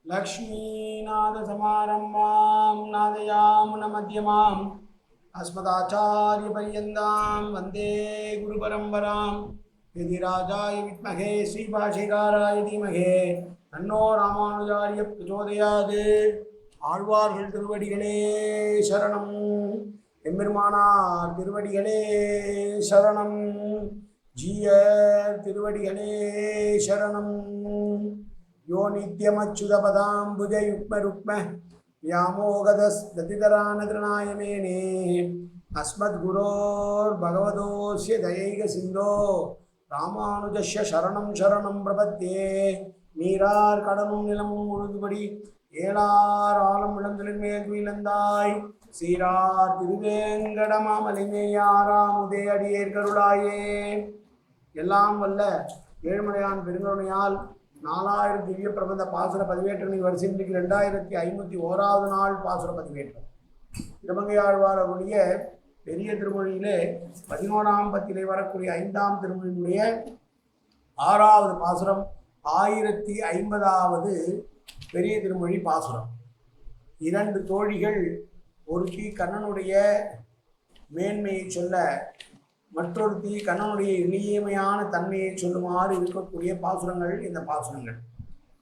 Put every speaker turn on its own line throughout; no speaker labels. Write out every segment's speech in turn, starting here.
लक्ष्मीनाथसमारम्भां नादयामुनमध्यमाम् अस्मदाचार्यपर्यन्तां वन्दे गुरुपरम्परां यतिराजाय विद्महे श्रीभाष्यकाराय धीमहि तन्नो रामानुजार्य प्रचोदयात् ஆழ்வார்கள் திருவடிகளே சரணம் எம்பெருமானார் திருவடிகளே சரணம் ஜீயர் திருவடிகளே சரணம் यो नित्यमच्युतपदाम्बुजयुग्मरुक्म व्यामोगदस्दतितरानतृणाय मेने अस्मद्गुरोर्भगवतोऽस्य दयैकसिन्धो रामानुजस्य शरणं शरणं प्रपद्ये நீரார் கடலும் நிலமும் முழுதுபடி ஏழார் ஆலம் இளந்தொழில்மேல் வீழந்தாய் சீரார் திருவேங்கடமாமலிமேயாராமுதே அடியேர் கருளாயே. எல்லாம் வல்ல ஏழுமலையான் பெருங்கருணையால் 4000 திவ்ய பிரபந்த பாசுர பதிவேற்றங்கள் வரிசை இன்றைக்கு 2051வது நாள் பாசுர பதிவேற்றம். திருமங்கையாழ்வார் அவருடைய பெரிய திருமொழியிலே 11ஆம் பத்திலே வரக்கூடிய 5ஆம் திருமொழியினுடைய 6வது பாசுரம் 1050வது பெரிய திருமொழி பாசுரம். 2 தோழிகள் ஒருத்தி கண்ணனுடைய மேன்மையை சொல்ல, மற்றொருத்தி கண்ணனுடைய எளிமையான தன்மையை சொல்லுமாறு இருக்கக்கூடிய பாசுரங்கள் இந்த பாசுரங்கள்.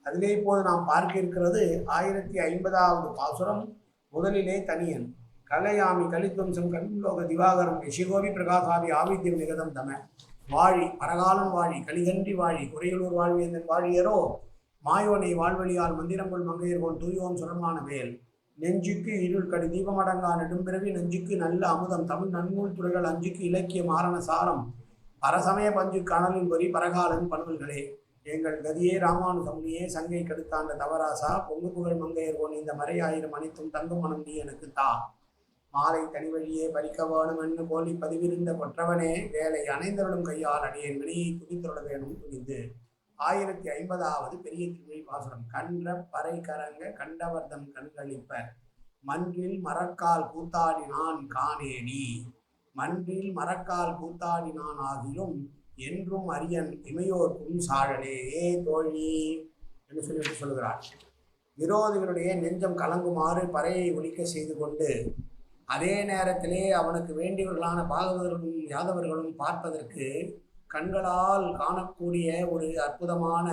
அதிலே இப்போது நாம் பார்க்க இருக்கிறது 1050வது பாசுரம். முதலிலே தனியன் கலையாமி கலித்வம்சம் கண்லோக திவாகரம் ரிஷிகோபி பிரகாசாபி ஆவித்யம் நிகதம் தம வாழி பரகாலம் வாழி கலிகன்றி வாழி குறைகளூர் வாழ்வியந்தன் வாழியரோ மாயோனை வாழ்வழியால் மந்திரங்குள் மங்கையர்கோன் தூயோன் சுரமான வேல் நெஞ்சுக்கு இருள் கடி தீபமடங்கா நெடும்பிறவி நெஞ்சுக்கு நல்ல அமுதம் தமிழ் நன்னூல் துறைகள் அஞ்சுக்கு இலக்கிய மாரண சாரம் பரசமய பஞ்சு கணலின் பொறி பரகாலன் பண்புகளே எங்கள் கதியே ராமானுசமுனியே சங்கை கடுத்தாண்ட தவராசா பொங்கு புகழ் மங்கையர்கோன் இந்த மறை 1000 அனைத்தும் தங்கும் மனம் நீ எனக்கு தா மாலை தனிவழியே பறிக்க வேணும் என்று போலி பதிவிருந்த கொற்றவனே வேலை அணைந்தவளும் கையால் அடியேன் வினையை துணித்தொட வேணும் துணிந்து. 1050வது பெரிய திருமொழி பாசுரம். கன்ற பறை கரங்க கண்டவர்தம் கண்களிப்ப மன்றில் மரக்கால் கூத்தாடினான் காணேடி மன்றில் மரக்கால் கூத்தாடினான் ஆகிலும் என்றும் அரியன் இமையோர்க்கும் சாழலே ஏ தோழி என்று சொல்லிட்டு சொல்கிறார். விரோதிகளுடைய நெஞ்சம் கலங்குமாறு பறையை ஒலிக்க செய்து கொண்டு அதே நேரத்திலே அவனுக்கு வேண்டியவர்களான பாகவதர்களும் யாதவர்களும் பார்ப்பதற்கு கண்களால் காணக்கூடிய ஒரு அற்புதமான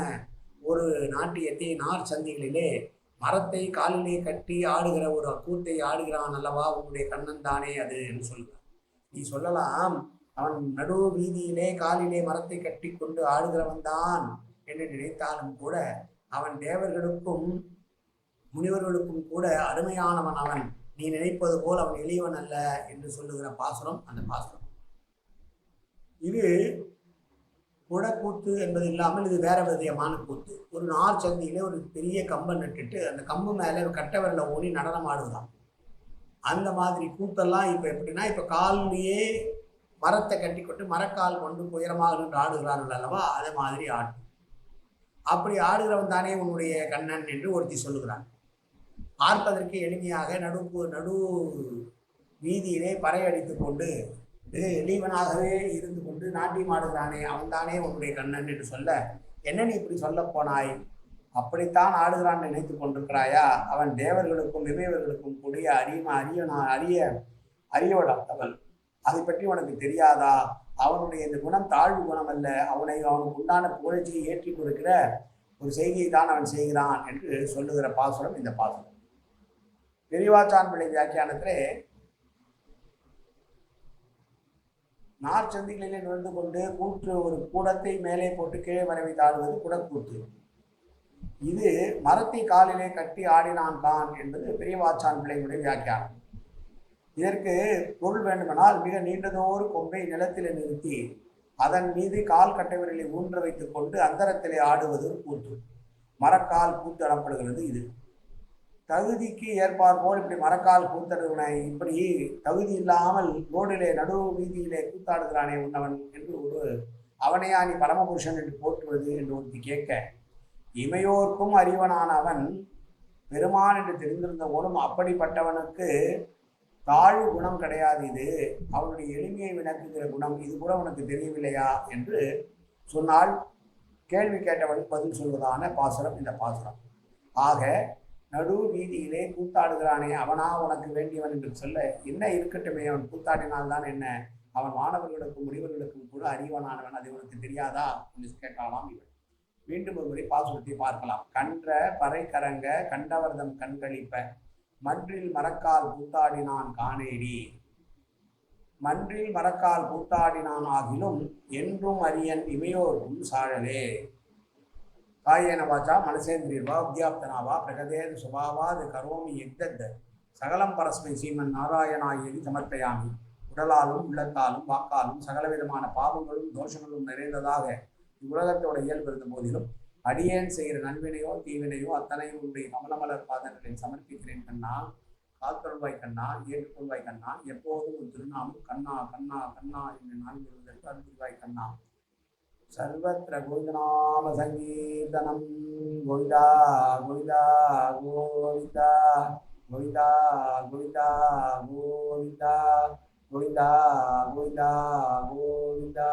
ஒரு நாட்டியத்தை நார் சந்திகளிலே மரத்தை காலிலே கட்டி ஆடுகிற ஒரு கூத்தை ஆடுகிறான் அல்லவா உன்னுடைய கண்ணன் தானே அது என்று சொல்கிறார். நீ சொல்லலாம் அவன் நடு வீதியிலே காலிலே மரத்தை கட்டி கொண்டு ஆடுகிறவன் தான் என்று நினைத்தாலும் கூட அவன் தேவர்களுக்கும் முனிவர்களுக்கும் கூட அருமையானவன். அவன் நீ நினைப்பது போல் அவன் எளியவன் அல்ல என்று சொல்லுகிற பாசுரம் அந்த பாசுரம். இது குடக்கூத்து என்பது இல்லாமல் இது வேற விதமான கூத்து. ஒரு நார் சந்தியிலே ஒரு பெரிய கம்பம் நட்டுட்டு அந்த கம்பு மேலே ஒரு கட்டவரில் ஓடி நடனம் ஆடுதான். அந்த மாதிரி கூத்தெல்லாம் இப்போ எப்படின்னா, இப்போ காலிலேயே மரத்தை கட்டி கொண்டு மரக்கால் கொண்டு உயரமாக நின்று ஆடுகிறார்கள் அல்லவா, அதே மாதிரி ஆடு. அப்படி ஆடுகிறவன் தானே உன்னுடைய கண்ணன் என்று ஒருத்தி சொல்லுகிறான். பார்ப்பதற்கு எளிமையாக நடு வீதியிலே பறை அடித்து கொண்டு எளிவனாகவே இருந்து கொண்டு நாட்டியம் ஆடுகிறானே அவன் தானே உன்னுடைய கண்ணன் என்று சொல்ல, என்ன நீ இப்படி சொல்ல போனாய்? அப்படித்தான் ஆடுகிறான் நினைத்து கொண்டிருக்கிறாயா? அவன் தேவர்களுக்கும் இமையவர்களுக்கும் கூடிய அறியவடாதவன். அதை பற்றி உனக்கு தெரியாதா? அவனுடைய இந்த குணம் தாழ்வு குணம் அல்ல. அவனுக்கு உண்டான புகழ்ச்சியை ஏற்றி கொடுக்கிற ஒரு செய்தியை தான் அவன் செய்கிறான் என்று சொல்லுகிற பாசுரம் இந்த பாசுரம். பெரியவாச்சான் பிள்ளை வியாக்கியானத்திலே நாற்சந்திகளிலே நுழைந்து கொண்டு கூற்று ஒரு கூடத்தை மேலே போட்டு கீழே வரவை தாழ்வது குடக்கூத்து. இது மரத்தை காலிலே கட்டி ஆடினான் தான் என்பது பெரியவாச்சான் பிள்ளைகளுடைய வியாக்கியானம். இதற்கு பொருள் வேண்டுமானால் மிக நீண்டதோறு கொம்பை நிலத்திலே நிறுத்தி அதன் மீது கால் கட்டைவர்களை ஊன்ற வைத்துக் கொண்டு அந்தரத்திலே ஆடுவது கூத்து. மரக்கால் கூத்து எனப்படுகிறது. இது தகுதிக்கு ஏற்பார்போல் இப்படி மரக்கால் கூத்தடுவனை இப்படி தகுதி இல்லாமல் ரோடிலே நடு வீதியிலே கூத்தாடுகிறானே உன்னவன் என்று ஒரு அவனையா நீ பரமபுருஷன் என்று போற்றுவது என்று ஒருத்தி கேட்க, இமையோர்க்கும் அறிவனான அவன் பெருமான் என்று தெரிந்திருந்த போதும் அப்படிப்பட்டவனுக்கு தாழ்வு குணம் கிடையாது. இது அவனுடைய எளிமையை விளக்குகிற குணம். இது கூட உனக்கு தெரியவில்லையா என்று சொன்னால் கேள்வி கேட்டவன் பதில் சொல்வதான பாசுரம் இந்த பாசுரம். ஆக நடு வீதியிலே கூத்தாடுகிறானே அவனா உனக்கு வேண்டியவன் என்று சொல்ல, என்ன இருக்கட்டுமே, அவன் கூத்தாடினால்தான் என்ன, அவன் மாணவர்களுக்கும் முனிவர்களுக்கும் கூட அறிவனானவன், அது உனக்கு தெரியாதா என்று கேட்டாலாம் இவன். மீண்டும் ஒரு முறை பாசுரத்தை பார்க்கலாம். கன்ற பறை கரங்க கண்டவர்தம் கண்களிப்ப மன்றில் மரக்கால் கூத்தாடினான் காணேடி. மன்றில் மரக்கால் கூத்தாடினான் ஆகிலும் என்றும் அரியன் இமையோர்க்கும் சாழலே. காயேன வாச்சா மனசேந்திரியர்வா உத்யாப்தனாவா பிரகதேது சுபாவாது கரோமி எத்தத் சகலம் பரஸ்மை சீமன் நாராயணாயேதி சமர்ப்பயாமி. உடலாலும் உள்ளத்தாலும் வாக்காலும் சகலவிதமான பாவங்களும் தோஷங்களும் நிறைந்ததாக இவ்வுலகத்தோட இயல்பு இருந்த போதிலும் அடியேன் செய்கிற நன்வினையோ தீவினையோ அத்தனையும் உடைய கமலமலர் பாதங்களில் சமர்ப்பிக்கிறேன் கண்ணா. காத்தொழுவாய் கண்ணா, ஏற்றுக்கொள்வாய் கண்ணா, எப்போதும் ஒரு திருநாமம் கண்ணா கண்ணா கண்ணா என்று நான் சொல்வதற்கு அருள்வாய் கண்ணா. சர்வத்திர கோவிந்தநாம சங்கீர்த்தனம். கோவிந்தா கோவிந்தா கோவிந்தா கோவிந்தா கோவிந்தா கோவிந்தா கோவிந்தா கோவிந்தா கோவிந்தா.